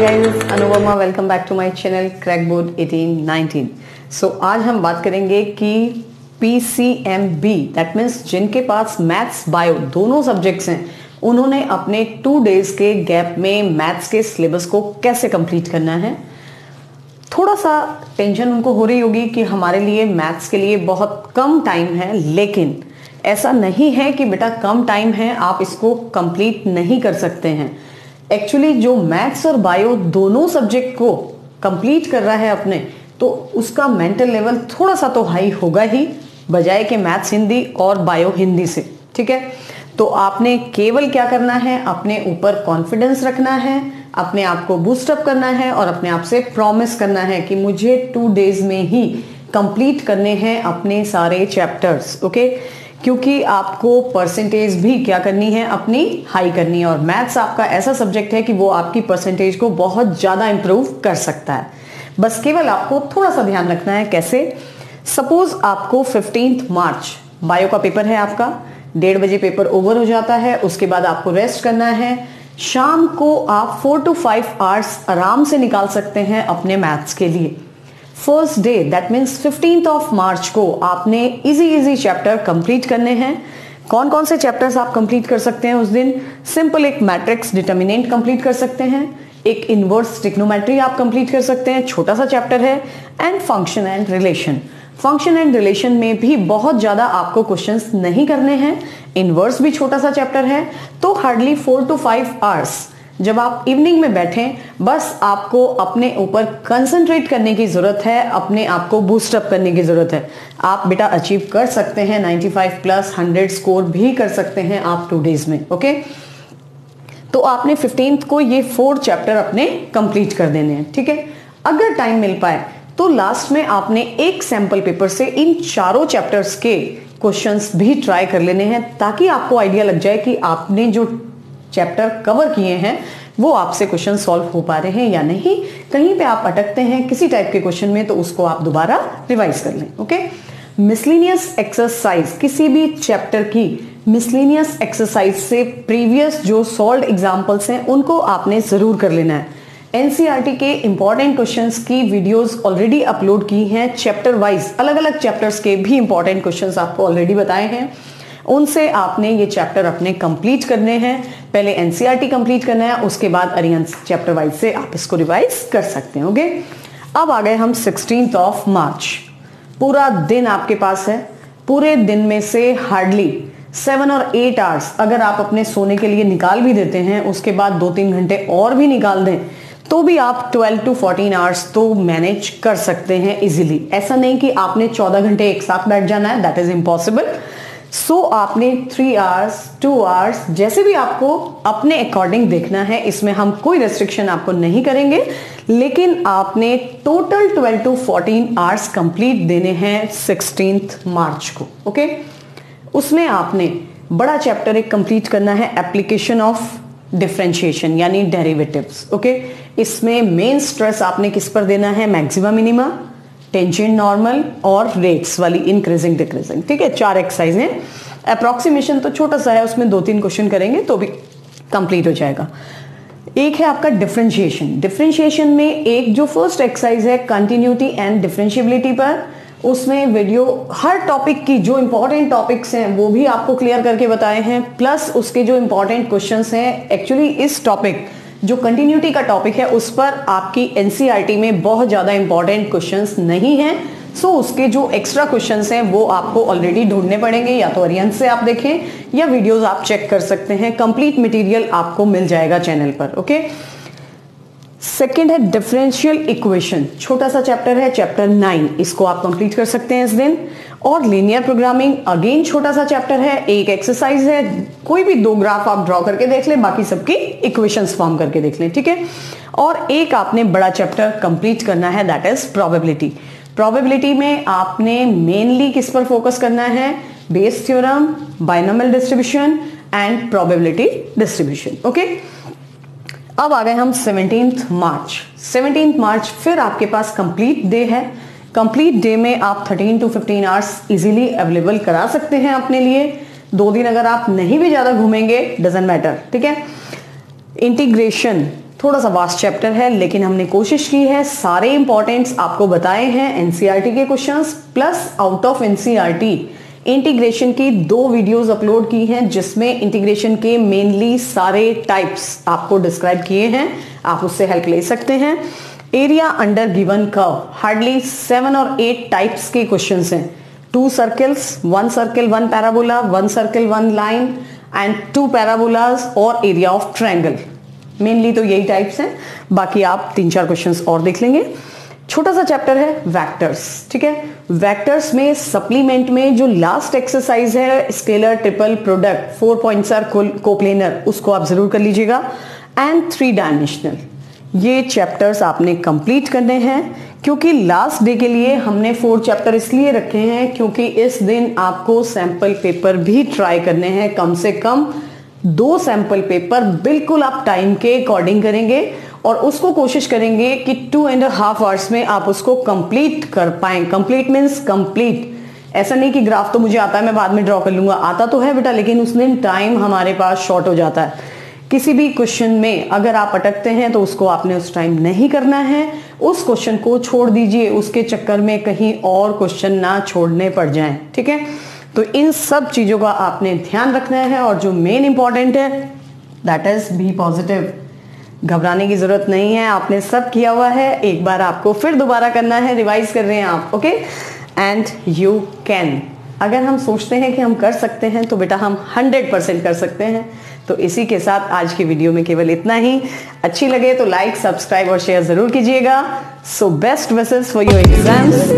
Guys, Anupama welcome back to my channel crack board 1819। So आज हम बात करेंगे कि PCMB दैट मीन्स जिनके पास मैथ्स बायो दोनों सब्जेक्ट्स हैं उन्होंने अपने 2 डेज के गैप में मैथ्स के सिलेबस को कैसे कंप्लीट करना है। थोड़ा सा टेंशन उनको हो रही होगी कि हमारे लिए मैथ्स के लिए बहुत कम टाइम है, लेकिन ऐसा नहीं है कि बेटा कम टाइम है आप इसको कंप्लीट नहीं कर सकते हैं। एक्चुअली जो मैथ्स और बायो दोनों सब्जेक्ट को कंप्लीट कर रहा है अपने, तो उसका मेंटल लेवल थोड़ा सा तो हाई होगा ही, बजाय कि मैथ्स हिंदी और बायो हिंदी से। ठीक है, तो आपने केवल क्या करना है, अपने ऊपर कॉन्फिडेंस रखना है, अपने आप को बूस्टअप करना है और अपने आप से प्रॉमिस करना है कि मुझे 2 डेज में ही कंप्लीट करने हैं अपने सारे चैप्टर्स। ओके, क्योंकि आपको परसेंटेज भी क्या करनी है, अपनी हाई करनी है। और मैथ्स आपका ऐसा सब्जेक्ट है कि वो आपकी परसेंटेज को बहुत ज़्यादा इंप्रूव कर सकता है। बस केवल आपको थोड़ा सा ध्यान रखना है। कैसे? सपोज आपको 15 मार्च बायो का पेपर है, आपका 1:30 बजे पेपर ओवर हो जाता है, उसके बाद आपको रेस्ट करना है। शाम को आप 4 to 5 आवर्स आराम से निकाल सकते हैं अपने मैथ्स के लिए। First day that means 15th of March को आपने इजी चैप्टर कंप्लीट करने हैं। कौन कौन से चैप्टर्स आप कंप्लीट कर सकते हैं उस दिन? सिंपल एक मैट्रिक्स डिटर्मिनेंट कंप्लीट कर सकते हैं, एक इनवर्स ट्रिग्नोमेट्री आप कंप्लीट कर सकते हैं, छोटा सा चैप्टर है, and function and relation. Function and relation में भी बहुत ज्यादा आपको क्वेश्चंस नहीं करने हैं, इनवर्स भी छोटा सा चैप्टर है, तो हार्डली 4 to 5 आवर्स जब आप इवनिंग में बैठें, बस आपको अपने ऊपर कंसंट्रेट करने की जरूरत है, अपने आप को बूस्टअप करने की जरूरत है। आप बेटा अचीव कर सकते हैं 95 प्लस 100 स्कोर भी कर सकते हैं आप 2 डेज में। ओके, तो आपने 15th को ये 4 चैप्टर अपने कंप्लीट कर देने हैं। ठीक है, अगर टाइम मिल पाए तो लास्ट में आपने एक सैंपल पेपर से इन 4 चैप्टर्स के क्वेश्चंस भी ट्राई कर लेने हैं, ताकि आपको आइडिया लग जाए कि आपने जो चैप्टर कवर किए हैं वो आपसे क्वेश्चन सॉल्व हो पा रहे हैं या नहीं। कहीं पे आप अटकते हैं किसी टाइप के क्वेश्चन में, तो उसको आप दोबारा रिवाइज कर लें। ओके, मिसलेनियस एक्सरसाइज, किसी भी चैप्टर की मिसलेनियस एक्सरसाइज से प्रीवियस जो सॉल्व्ड एग्जांपल्स हैं उनको आपने जरूर कर लेना है। एनसीईआरटी के इंपॉर्टेंट क्वेश्चंस की वीडियोस ऑलरेडी अपलोड की हैं, चैप्टर वाइज अलग अलग चैप्टर्स के भी इंपॉर्टेंट क्वेश्चंस आपको ऑलरेडी बताए हैं, उनसे आपने ये चैप्टर अपने कंप्लीट करने हैं। पहले एनसीईआरटी कंप्लीट करना है, उसके बाद अरिहंत चैप्टर वाइज से आप इसको रिवाइज कर सकते हैं। ओके, अब आ गए हम 16th ऑफ मार्च। पूरा दिन आपके पास है, पूरे दिन में से हार्डली 7 और 8 आवर्स अगर आप अपने सोने के लिए निकाल भी देते हैं, उसके बाद 2-3 घंटे और भी निकाल दें, तो भी आप 12 to 14 आवर्स तो मैनेज कर सकते हैं इजीली। ऐसा नहीं कि आपने 14 घंटे एक साथ बैठ जाना है, दैट इज इम्पॉसिबल। सो आपने 3 आवर्स 2 आवर्स जैसे भी आपको अपने अकॉर्डिंग देखना है, इसमें हम कोई रेस्ट्रिक्शन आपको नहीं करेंगे, लेकिन आपने टोटल 12 to 14 आवर्स कंप्लीट देने हैं 16th मार्च को। ओके, उसमें आपने बड़ा चैप्टर एक कंप्लीट करना है, एप्लीकेशन ऑफ डिफरेंशिएशन यानी डेरिवेटिव्स। ओके, इसमें मेन स्ट्रेस आपने किस पर देना है? मैक्सिमा मिनिमा, टेंजेंट नॉर्मल और रेट्स वाली इंक्रीजिंग डिक्रीजिंग। ठीक है, 4 एक्सरसाइज हैं। अप्रोक्सीमेशन तो छोटा सा है, उसमें 2-3 क्वेश्चन करेंगे तो भी कंप्लीट हो जाएगा। एक है आपका डिफरेंशिएशन। डिफरेंशिएशन में एक जो फर्स्ट एक्सरसाइज है कंटिन्यूटी एंड डिफरेंशिएबिलिटी पर, उसमें वीडियो हर टॉपिक की जो इंपॉर्टेंट टॉपिक्स हैं वो भी आपको क्लियर करके बताए हैं, प्लस उसके जो इंपॉर्टेंट क्वेश्चंस हैं। एक्चुअली इस टॉपिक जो कंटिन्यूटी का टॉपिक है उस पर आपकी एनसीईआरटी में बहुत ज्यादा इंपॉर्टेंट क्वेश्चंस नहीं हैं, सो उसके जो एक्स्ट्रा क्वेश्चंस हैं वो आपको ऑलरेडी ढूंढने पड़ेंगे, या तो अरिहंत से आप देखें या वीडियोस आप चेक कर सकते हैं। कंप्लीट मटेरियल आपको मिल जाएगा चैनल पर। ओके, सेकेंड है डिफरेंशियल इक्वेशन, छोटा सा चैप्टर है, चैप्टर 9, इसको आप कंप्लीट कर सकते हैं इस दिन। और लीनियर प्रोग्रामिंग अगेन छोटा सा चैप्टर है, एक एक्सरसाइज है, कोई भी 2 ग्राफ आप ड्रॉ करके देख लें, बाकी सबकी इक्वेशंस फॉर्म करके देख लें। ठीक है, और एक आपने बड़ा चैप्टर कंप्लीट करना है, दैट इज प्रोबेबिलिटी। प्रोबेबिलिटी में आपने मेनली किस पर फोकस करना है? Bayes theorem, binomial distribution and probability distribution. Okay, अब आ गए हम 17th मार्च। 17th मार्च फिर आपके पास कंप्लीट डे है। कंप्लीट डे में आप 13 to 15 आवर्स इजीली अवेलेबल करा सकते हैं अपने लिए। 2 दिन अगर आप नहीं भी ज्यादा घूमेंगे, डजंट मैटर। ठीक है, इंटीग्रेशन थोड़ा सा वास्ट चैप्टर है, लेकिन हमने कोशिश की है सारे इंपॉर्टेंट्स आपको बताए हैं। एनसीईआरटी के questions plus out of NCERT integration की 2 वीडियोस अपलोड की हैं, जिसमें इंटीग्रेशन के मेनली सारे टाइप्स आपको डिस्क्राइब किए हैं। आप उससे हेल्प ले सकते हैं। Area under given curve hardly 7 और 8 टाइप्स के क्वेश्चंस हैं। 2 circles, 1 circle 1 parabola, 1 circle 1 line and 2 parabolas और एरिया ऑफ ट्रायंगल। मेनली तो यही टाइप्स हैं, बाकी आप 3-4 क्वेश्चंस और देख लेंगे। छोटा सा चैप्टर है वेक्टर्स, ठीक है। वेक्टर्स में सप्लीमेंट में जो लास्ट एक्सरसाइज है scalar triple product 4 points are coplanar, उसको आप जरूर कर लीजिएगा। एंड 3 डायमेंशनल, ये चैप्टर्स आपने कंप्लीट करने हैं, क्योंकि लास्ट डे के लिए हमने 4 चैप्टर इसलिए रखे हैं क्योंकि इस दिन आपको सैंपल पेपर भी ट्राई करने हैं। कम से कम 2 सैंपल पेपर बिल्कुल आप टाइम के अकॉर्डिंग करेंगे और उसको कोशिश करेंगे कि 2.5 आवर्स में आप उसको कंप्लीट कर पाएं। कंप्लीट मीन्स कंप्लीट, ऐसा नहीं कि ग्राफ तो मुझे आता है मैं बाद में ड्रॉ कर लूंगा, आता तो है बेटा, लेकिन उस दिन टाइम हमारे पास शॉर्ट हो जाता है। किसी भी क्वेश्चन में अगर आप अटकते हैं तो उसको आपने उस टाइम नहीं करना है, उस क्वेश्चन को छोड़ दीजिए, उसके चक्कर में कहीं और क्वेश्चन ना छोड़ने पड़ जाएं, ठीक है। तो इन सब चीजों का आपने ध्यान रखना है और जो मेन इंपॉर्टेंट है दैट इज बी पॉजिटिव। घबराने की जरूरत नहीं है, आपने सब किया हुआ है, एक बार आपको फिर दोबारा करना है, रिवाइज कर रहे हैं आप, ओके। एंड यू कैन, अगर हम सोचते हैं कि हम कर सकते हैं तो बेटा हम 100% कर सकते हैं। तो इसी के साथ आज की वीडियो में केवल इतना ही। अच्छी लगे तो लाइक, सब्सक्राइब और शेयर जरूर कीजिएगा। So best wishes for your exams.